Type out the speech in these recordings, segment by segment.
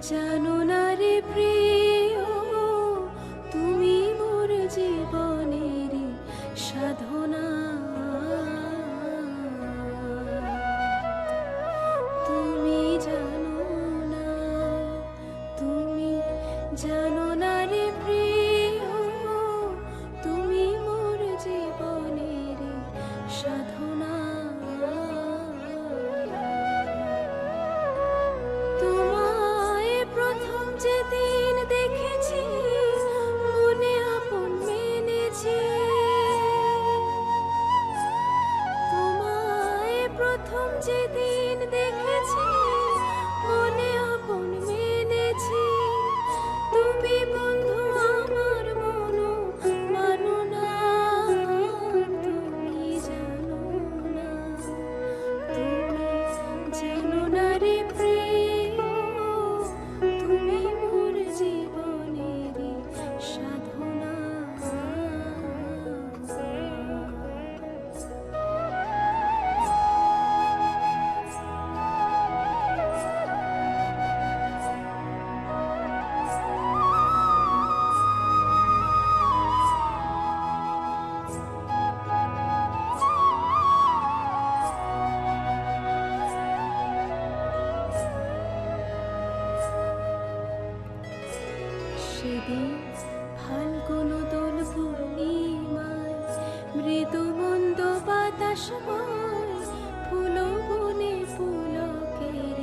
জানো না রে প্রিয়, তুমি মোর জীবনের সাধনা। তুমি জানো না, তুমি জানো না রে প্রিয়, তুমি মোর জীবনের সাধনা। তোমায় প্রথম যেদিন দেখেছি, মনে আপন মেনেছি। তোমায় প্রথম যেদিন দেখেছি, মনে আপন মেনেছি। তুমি বন্ধু আমার মনো মানো না, তুমি জানো না, তুমি জানো না রে প্রিয়, তুমি মোর জীবনের সাধনা। সেদিন ফাল্গুন দোল পূর্ণিমায়, মৃদু মন্দ বাতাস বয়, ফুল বনে পুলকের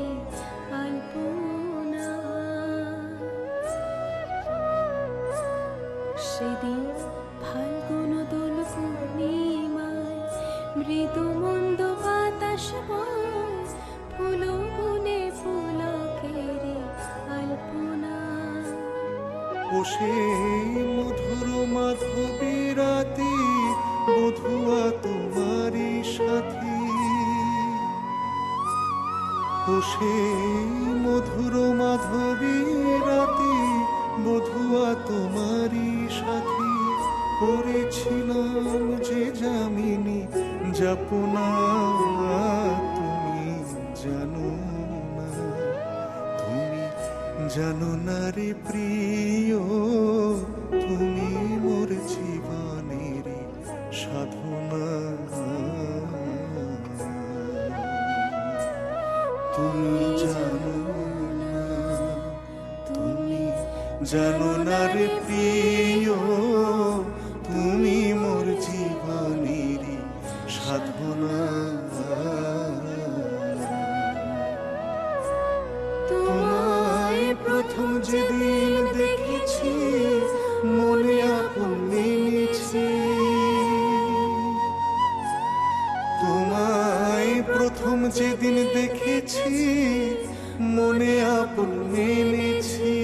আলপনা। সেদিন ফাল্গুন দোল পূর্ণিমায়, মৃদু মন্দ বাতাস বয়, ফুল বনে পুলকের আলপনা। ও সেই মধুর মাধবী রাতি, বধুয়া তোমারই সাথী। ও সেই মধুর মাধবী রাতি, বধুয়া তোমারই সাথী। করেছিলাম যে যামিনী যাপনা, তুমি জানো না, তুমি জানো না রে প্রিয়, তুমি মোর জীবনের সাধনা। তুমি জানো না, তুমি জানো না রে প্রিয়, তুমি মোর জীবনের সাধনা। তোমায় প্রথম যেদিন দেখেছি, মনে আপন মেনেছি। তোমায় প্রথম যেদিন দেখেছি, মনে আপন মেনেছি।